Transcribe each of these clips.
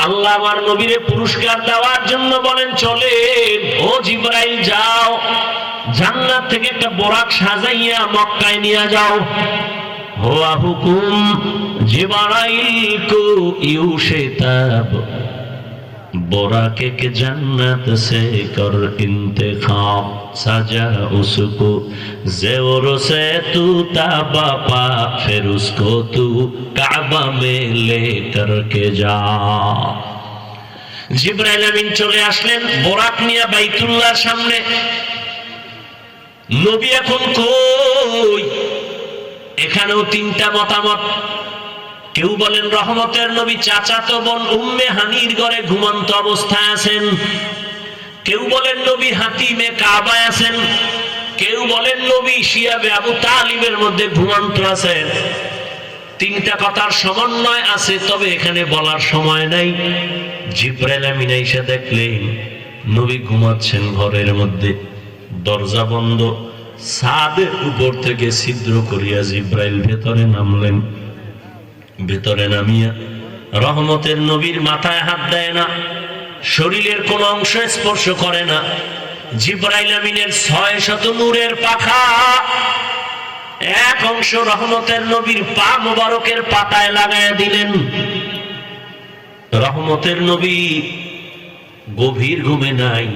আল্লাহ আমার নবীরে পুরস্কার দেওয়ার জন্য বলেন, চলেন ও জিবরাইল যাও, জান্নাত থেকে একটা বোরাক সাজাইয়া মক্কায় নিয়ে যাও। হুয়া হুকুম জিবরাইল কো ইউশতাব बोराके के जन्नत से कर इंतखाब सजा उसको ज़ेवर से तू ताबा पा फिर उसको तू काबा में ले करके जा। जिब्राइल आमीन चले आसलेन बोराक निया বাইতুল্লাহর সামনে। নবী এখন কই? এখানেও তিনটা মতামত। কেউ বলেন রহমতের নবী চাচাতো বোন উম্মে হানির ঘরে ঘুমন্ত অবস্থায় আছেন, কেউ বলেন নবী হাতিমে কাবায় আছেন, কেউ বলেন নবী শিয়াবে আবু তালিবের মধ্যে ঘুমন্ত আছেন। তিনটা কথার সমন্বয় আছে, তবে এখানে বলার সময় নাই। জিবরাইল আমিন এসে দেখলেন নবী ঘুমাচ্ছেন ঘরের মধ্যে, দরজা বন্ধ। ছাদের উপর থেকে ছিদ্র করিয়া জিবরাইল ভেতরে নামলেন। ভেতরে নামিয়া রহমতের নবীর মাথায় হাত দেয় না, শরীরের কোন অংশ স্পর্শ করে না। জিবরাইল আমিনের 600 নূরের পাখা এক অংশ রহমতের নবীর পা মোবারকের পাতায় লাগাইয়া দিলেন। রহমতের নবী গভীর ঘুমে নাই,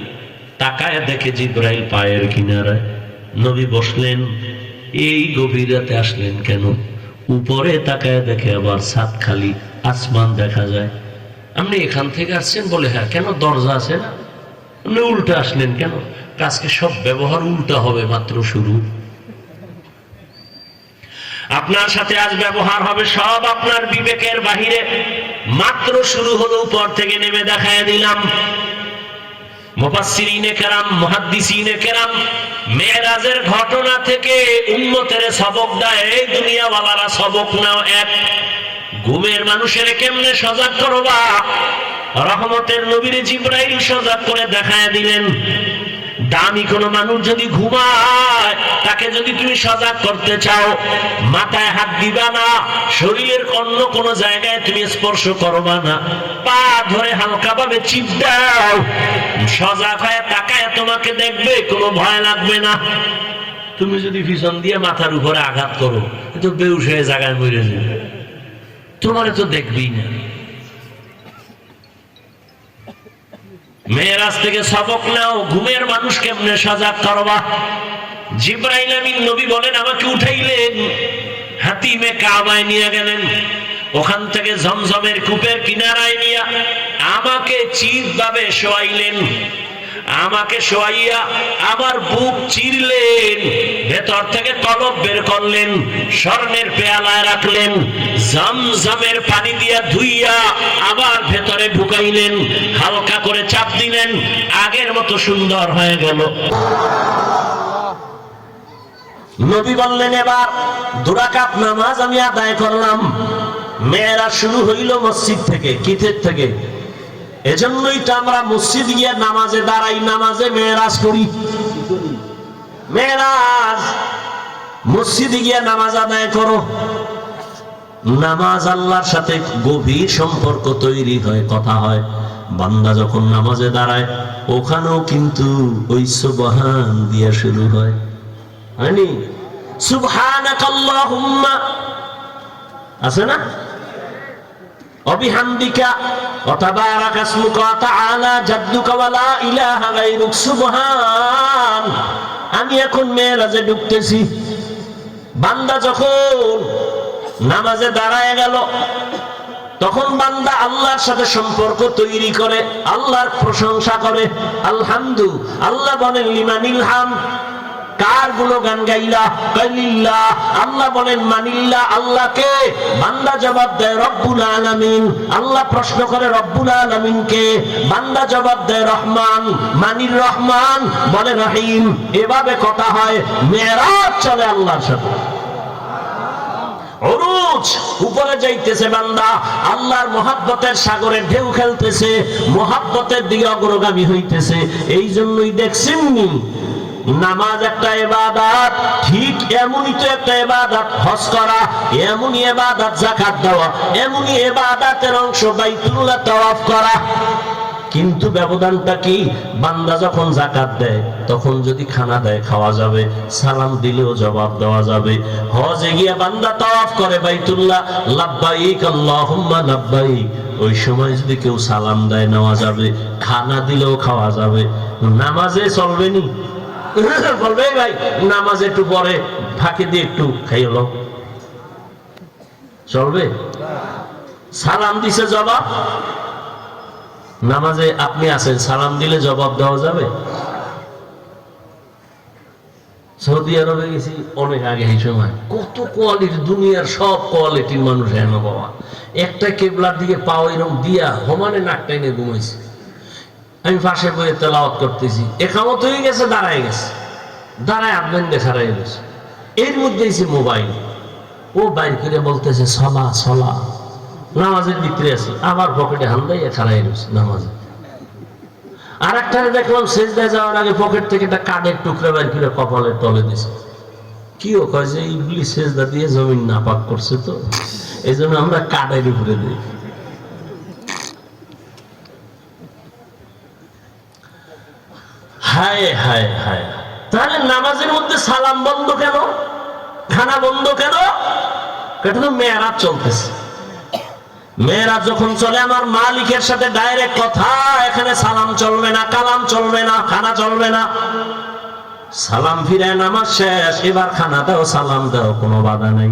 তাকায় দেখে জিবরাইল পায়ের কিনারায়। নবী বসলেন। এই গভীর রাতে আসলেন কেন? উপরে তাকায় দেখে আবার ছাদ খালি, আসমান দেখা যায়। আপনি এখান থেকে আসছেন? বলে হ্যাঁ। কেন? দরজা আছে না? আপনি উল্টা আসলেন কেন? আজকে সব ব্যবহার উল্টা হবে, মাত্র শুরু। আপনার সাথে আজ ব্যবহার হবে সব আপনার বিবেকের বাহিরে, মাত্র শুরু হলো। উপর থেকে নেমে দেখায় দিলাম। মুফাসসিরিনে কেরাম, মুহাদ্দিসিনে কেরাম মেরাজের ঘটনা থেকে উম্মতের সবক দেয়। এই দুনিয়াওয়ালারা সবক নাও এক। ঘুমের মানুষের কেমনে সজাগ করবা? রহমতের নবীর জিবরাইল সজাগ করে দেখায় দিলেন। দামি কোন মানুষ যদি ঘুমায়, তাকে যদি তুমি সজাগ করতে চাও, মাথায় হাত দিবা না, শরীরের অন্য কোন জায়গায় তুমি স্পর্শ করবা না, পা ধরে হালকা ভাবে চিপ দাও, সজাগ হয়ে তাকায় তোমাকে দেখবে, কোনো ভয় লাগবে না। তুমি যদি পিছন দিয়ে মাথার উপরে আঘাত করো, তো বেহুশ হয়ে জায়গায় মরে যাবে, তোমারে তো দেখবেই না। মেরাজ থেকে সবক নাও, ঘুমের মানুষ কেমনে সজাগ করবা। জিবরাইল আমিন নবী বলেন আমাকে উঠাইলেন, হাতিমে কাবায় নিয়ে গেলেন। ওখান থেকে জমজমের কূপের কিনারায় নিয়ে আমাকে চিরভাবে শোয়াইলেন। আমাকে শোয়াইয়া আমার বুক চিরলেন, ভেতর থেকে কলব বের করলেন, স্বর্ণের পেয়ালায় রাখলেন, জমজমের পানি দিয়া ধুইয়া আবার ভেতরে ঢুকাইলেন, হালকা করে চাপ দিলেন, আগের মতো সুন্দর হয়ে গেল। নবী বললেন এবার 2 রাকাত নামাজ আমি আদায় করলাম। মেয়েরা শুরু হইল মসজিদ থেকে, কিথের থেকে। এজন্যই তো আমরা মসজিদ গিয়ে নামাজে দাঁড়াই, নামাজে মেরাজ করি। মেরাজ মসজিদে গিয়ে নামাজ আদায় করো। নামাজ আল্লাহর সাথে গভীর সম্পর্ক তৈরি হয়, কথা হয়। বান্দা যখন নামাজে দাঁড়ায়, ওখানেও কিন্তু ওই সুবহান দিয়ে শুরু হয়, হয়নি? সুবহানাকাল্লাহুম্মা আছে না? অবিহামদিকা ওয়া তাবারাকা ইসমুকা ওয়া তাআলা জাদ্দুকা ওয়া লা ইলাহা গায়রুক। সুবহান। আমি এখন মেরাজে ঢুকতেছি। বান্দা যখন নামাজে দাঁড়ায় গেল, তখন বান্দা আল্লাহর সাথে সম্পর্ক তৈরি করে, আল্লাহর প্রশংসা করে। আলহামদু, আল্লাহ বলেন লিমানিল হামদ, কার গুণগান গাইলা? লিল্লাহ। আল্লাহ বলেন মানিল্লাহ, আল্লাহকে। বান্দা জবাব দেয় রব্বুল আলামিন। আল্লাহ প্রশ্ন করে রব্বুল আলামিন কে? বান্দা জবাব দেয় রহমান। মানির রহমান, বলে রহিম। এভাবে কথা হয়, মেরাজ চলে আল্লাহর সাথে। উরুজ, উপরে যাইতেছে বান্দা, আল্লাহর মহব্বতের সাগরে ঢেউ খেলতেছে, মহব্বতের দিকে অগ্রগামী হইতেছে। এই জন্যই দেখছেন নামাজ একটা ইবাদত, ঠিক এমনই তো একটা ইবাদত হজ করা, এমনই ইবাদত যাকাত দেওয়া, এমনই ইবাদতের অংশ বাইতুল্লাহ তাওয়াফ করা। কিন্তু ব্যবধানটা কি? বান্দা যখন যাকাত দেয় তখন যদি খানা দেয় খাওয়া যাবে, সালাম দিলেও জবাব দেওয়া যাবে। হজে গিয়ে বান্দা তাওয়াফ করে বাইতুল্লাহ, লাব্বাইক আল্লাহুম্মা লাব্বাইক, ওই সময় যদি কেউ সালাম দেয় নেওয়া যাবে, খানা দিলেও খাওয়া যাবে। নামাজে চলবে নি? বলবে ভাই নামাজ একটু পরে ফাঁকে দিয়ে একটু খাইলো, চলবে? সালাম দিছে জবাব, নামাজে আপনি আছেন, সালাম দিলে জবাব দেওয়া যাবে? সৌদি আরবে গেছি অনেক আগে, এই সময় কত কোয়ালিটি, দুনিয়ার সব কোয়ালিটির মানুষ এনো বাবা। একটা কেবলার দিকে পাও এরকম দিয়া সমানে নাক টাইনে ঘুমাইছে। আমি পাশে বইয়ে তেলাওয়াত করতেছি, একামত হয়ে গেছে, দাঁড়ায় গেছে, দাঁড়ায় আধবেন দেখা রয়ে গেছে। এর মধ্যে এসে মোবাইল, ও বাইর করে বলতেছে সলা সলা, নামাজের ভিতরে আছে, আবার পকেটে হান দিয়ে খাড়াই গেছে নামাজে। আর একটা দেখলাম সেজদায় যাওয়ার আগে পকেট থেকে একটা কাঠের টুকরা বাইর করে কপালের তলে দিছে। কি ও কয় যে ইবলিস সেজদা দিয়ে জমিন নাপাক করছে, তো এই জন্য আমরা কাঠের উপরে দিই। হায় হায় হায়, তাহলে নামাজের মধ্যে সালাম বন্ধ কেন, খানা বন্ধ কেন? এটা তো মেরাজ চলতেছে। মেয়েরা যখন চলে আমার মালিকের সাথে ডাইরেক্ট কথা, এখানে সালাম চলবে না, কালাম চলবে না, খানা চলবে না। সালাম ফিরে নামাজ শেষ, এবার খানা দাও, সালাম দাও, কোনো বাধা নেই।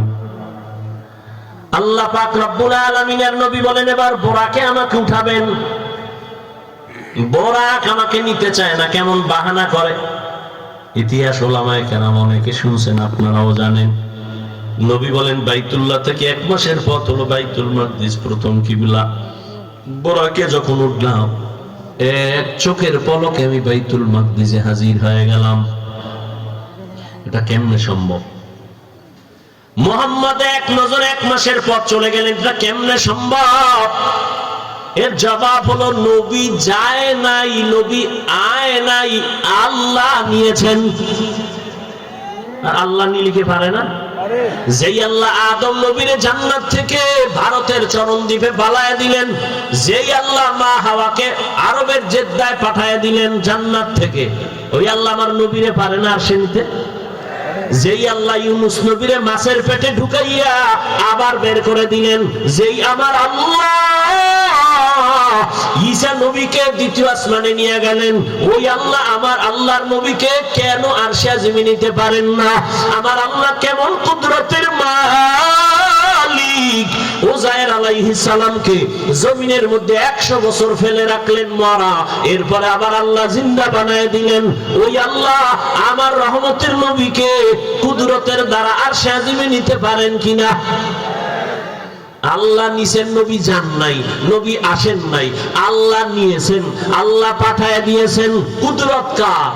আল্লাহ পাক রব্বুল আলামিনের নবী বলেন, এবার বোরাকে আমাকে উঠাবেন। বোরাক আমাকে নিতে চায় না, কেমন বাহানা করে। ইতিহাস ওলামায়ে কেরাম অনেকে শুনছেন, আপনারাও জানেন। নবী বলেন বাইতুল্লাহ থেকে 1 মাসের পথ হলো বাইতুল মাকদিস, প্রথম কিবলা। বোরাকে যখন উঠলাম, এক চোখের পলকে আমি বাইতুল মাকদিসে হাজির হয়ে গেলাম। এটা কেমনে সম্ভব? মুহাম্মদ এক নজরে 1 মাসের পথ চলে গেলেন, এটা কেমনে সম্ভব? এর জবাব হলো নবী যায় নাই, নবী আয় নাই, আল্লাহ নিয়েছেন। আর আল্লাহ নিয়ে লিখে পারে না? যেই আল্লাহ আদম নবীরে জান্নাত থেকে ভারতের চরণদ্বীপে পালায়া দিলেন, যেই আল্লাহ মা হাওয়াকে আরবের জেদ্দায় পাঠায়া দিলেন জান্নাত থেকে, ওই আল্লাহ আমার নবীরে পারে না আসে নিতে? যেই আল্লাহ ইউনুস নবীরে মাছের পেটে ঢুকাইয়া আবার বের করে দিলেন, যেই আমার আল্লাহ ঈসা নবীকে দ্বিতীয় আসমানে নিয়ে গেলেন, ওই আল্লাহ আমার আল্লাহর নবীকে কেন আরশে আজিমে নিতে পারেন না? আমার আল্লাহ কেমন কুদরতের মালিক! উযায়ের আলাইহিস সালামকে জমিনের মধ্যে 100 বছর ফেলে রাখলেন মরা, এরপরে আবার আল্লাহ জিন্দা বানায় দিলেন। ওই আল্লাহ আমার রহমতের নবীকে কুদরতের দ্বারা আরশে আজিমে নিতে পারেন কিনা? আল্লাহ নিছেন, নবী যান নাই, নবী আসেন নাই, আল্লাহ নিয়েছেন, আল্লাহ পাঠায় দিয়েছেন। কুদরত কার?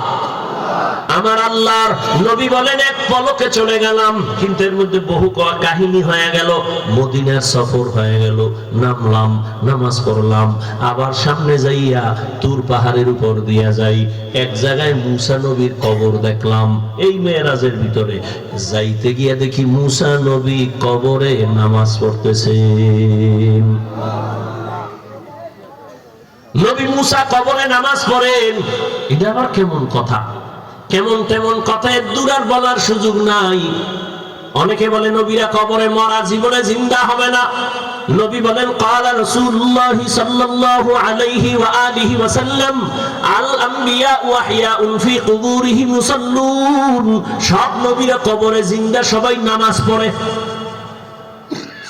আমার আল্লাহর। নবী বলেন এক পলকে চলে গেলাম, কিন্তু এর মধ্যে বহু কাহিনী হয়ে গেল। মদিনার সফর হয়ে গেল, নামলাম, নামাজ পড়লাম, আবার সামনে যাইয়া তুর পাহাড়ের উপর দিয়া যাই, এক জায়গায় মুসা নবীর কবর দেখলাম। এই মেরাজের ভিতরে যাইতে গিয়া দেখি মুসা নবী কবরে নামাজ পড়তেছেন। নবী মুসা কবরে নামাজ পড়েন, এটা আবার কেমন কথা? কেমন তেমন কথা, এর দূর আর বলার সুযোগ নাই। অনেকে বলে নবীরা কবরে মরা, জীবনে জিন্দা হবে না। নবী বলেন ক্বালা রাসূলুল্লাহ সাল্লাল্লাহু আলাইহি ওয়া আলিহি ওয়া সাল্লাম, আল আমবিয়া ওয়াহিয়াউন ফি কুবুরিহিম মুসাল্লুন। সব নবীরা কবরে জিন্দা, সবাই নামাজ পড়ে।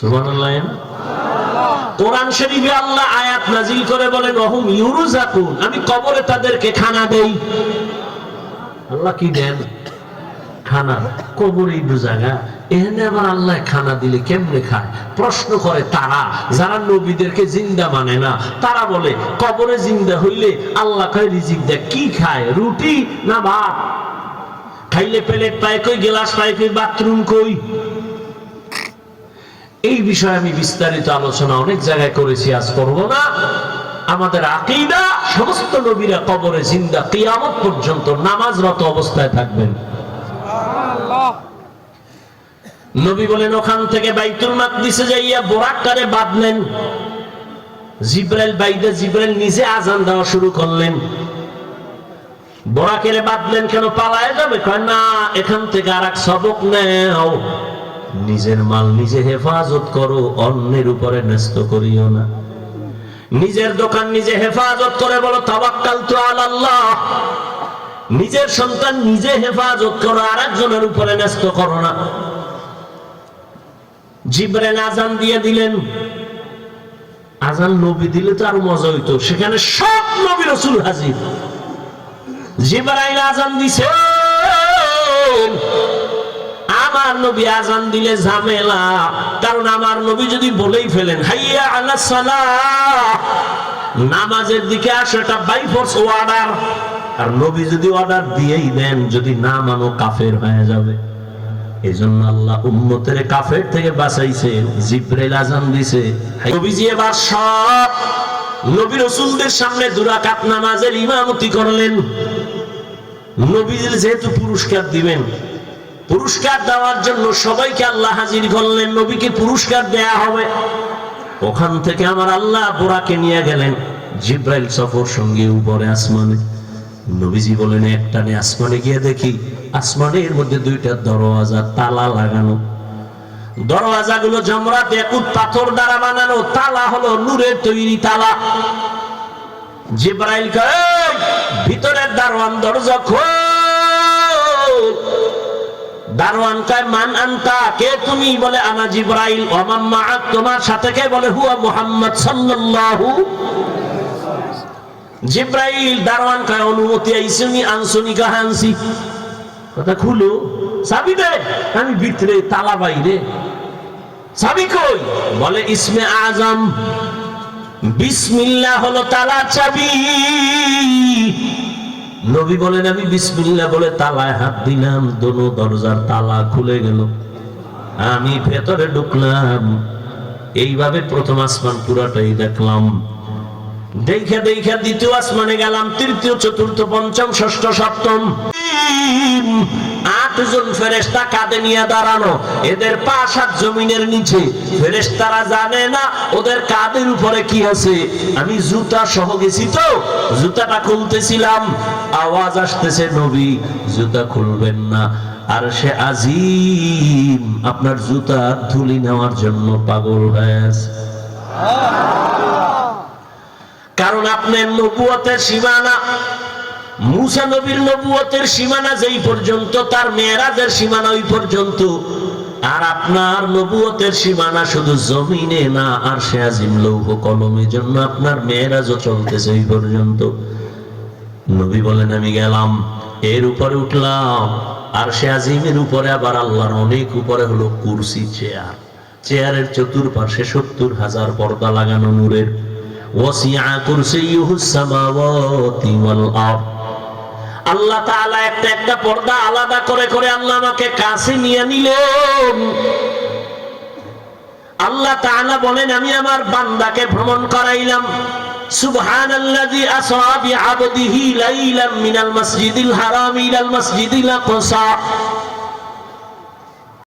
সুবহানাল্লাহ। কোরআন শরীফে আল্লাহ আয়াত নাজিল করে বলেন ওয়াহুম ইউরযাকুন, আমি কবরে তাদেরকে খানা দেই। আল্লাহ কি দেন? খানা। কবরই জায়গা, এখানে আবার আল্লাহ খানা দিলে কেমনে খায়? প্রশ্ন করে তারা, যারা নবীদেরকে জিন্দা মানে না। তারা বলে কবরে জিন্দা হইলে আল্লাহ কয় রিজিক দেয়, কি খায়? রুটি না ভাত? খাইলে প্লেট পায় কই, গ্লাস পায় কই, বাথরুম কই? এই বিষয়ে আমি বিস্তারিত আলোচনা অনেক জায়গায় করেছি, আজ করব না। আমাদের আকীদা সমস্ত নবীরা কবরে জিন্দা, কিয়ামত পর্যন্ত নামাজরত অবস্থায় থাকবেন। সুবহানাল্লাহ। নবী বলেন ওখান থেকে বাইতুল মাকদিসে যাইয়া বোরাকটারে বাঁধলেন। জিব্রাইল বাইদে জিব্রাইল নিজে আজান দেওয়া শুরু করলেন। বোরাকেরে বাঁধলেন কেন? পালায় যাবে? কয় না, এখান থেকে আরেক সবক নেও, নিজের মাল নিজে হেফাজত করো, অন্যের উপরে ন্যস্ত করিও না। নিজের দোকান নিজে হেফাজত করে বলো তাওয়াক্কালতু আলাল্লাহ। নিজের সন্তান নিজে হেফাজত করো, আরেকজনের উপরে ন্যস্ত করো না। জিব্রাইল আজান দিয়ে দিলেন। আজান নবী দিলে তো আরো মজা হইতো, সেখানে সব নবী রাসূল হাজির। জিব্রাইল আজান দিছে, আমার নবী আজান দিলে ঝামেলা, কারণ আমার নবী যদি বলেই ফেলেন হাইয়া আলাস সালাহ, নামাজের দিকে আসো, এটা বাই ফোর্স অর্ডার। আর নবী যদি অর্ডার দিয়েই দেন, যদি না মানো কাফের হয়ে যাবে। এজন্য আল্লাহ উম্মতের কাফের থেকে বাঁচাইছে। জিব্রাইল আজান দিছে, নবীজি এবার সব নবী রাসূলদের সামনে দুরাকাত নামাজের ইমামতি করলেন। নবীদের যেহেতু পুরস্কার দিবেন, পুরস্কার দেওয়ার জন্য সবাইকে আল্লাহ হাজির করলেন। নবীকে পুরস্কার দেয়া হবে। ওখান থেকে আমার আল্লাহ বোরাকে নিয়ে গেলেন। জিব্রাইল সফর সঙ্গে উপরে আসমানে। নবীজি বলেন একটানে আসমানে গিয়ে দেখি আসমানের মধ্যে দুইটা দরওয়াজা, তালা লাগানো। দরওয়াজাগুলো জমরাত ইয়াকুত পাথর দ্বারা বানানো, তালা হলো নূরের তৈরি তালা। জিব্রাইল কয় ভিতরের দারওয়ান দরজা খোল। দারওয়ান কয় মান আনতা, কে তুমি? বলে আনা জিব্রাইল। ওয়া মান মাআক, তোমার সাথে কে? বলে হুয়া মুহাম্মদ সাল্লাল্লাহু। জিব্রাইল দারওয়ান কয় অনুমতি আইসুনি আনসুনি কাহানসি, কথা খুলো, চাবি দে। আমি ভিতরে, তালা বাইরে, চাবি কই? বলে ইসমে আজম, বিসমিল্লাহ হলো তালা চাবি। নবী বলেন আমি বিসমিল্লাহ বলে তালায় হাত দিলাম, দোনো দরজার তালা খুলে গেল। আমি ভেতরে ঢুকলাম। এইভাবে প্রথম আসমান পুরাটাই দেখলাম। দেখা দেখা দ্বিতীয় আসমানে গেলাম, তৃতীয়, চতুর্থ, পঞ্চম, ষষ্ঠ, সপ্তম। 8 জন ফেরেশতা কাঁধে নিয়ে দাঁড়ানো, এদের পা 7 জমিনের নিচে। ফেরেশতারা জানে না ওদের কাঁধের উপরে কি আছে। আমি জুতা সহ গেছি তো, জুতাটা খুলতেছিলাম, আওয়াজ আসতেছে নবী জুতা খুলবেন না, আর সে আজিম আপনার জুতা ধুলি নেওয়ার জন্য পাগল হয়ে আছে। কারণ আপনার নবুয়তের সীমানা, মুসা নবীর নবুয়তের সীমানা যেই পর্যন্ত, তার মেরাজের সীমানা ওই পর্যন্ত। আর আপনার নবুয়তের সীমানা শুধু জমিনে না, আর সে আজিম লৌহ কলমের জন্য আপনার মেরাজও চলতেছে ওই পর্যন্ত। নবী বলেন আমি গেলাম, এর উপরে উঠলাম, আর সে আজিমের উপরে আবার আল্লাহর অনেক উপরে হলো কুরসি, চেয়ার। চেয়ারের চতুর্পাশে 70,000 পর্দা লাগানো নূরের। ওয়াসিআ কুরসিয়ুহুস সামাওয়াতি ওয়াল আরদ। আল্লাহ তাআলা একটা একটা পর্দা আলাদা করে করে আল্লাহ আমাকে কাছে নিয়ে নিলেন। আল্লাহ তাআলা বলেন আমি আমার বান্দাকে ভ্রমণ করাইলাম। সুবহানাল্লাযী আসরা বিআবদিহি লাইলাম মিনাল মাসজিদিল হারাম ইলাল মাসজিদিল আকসা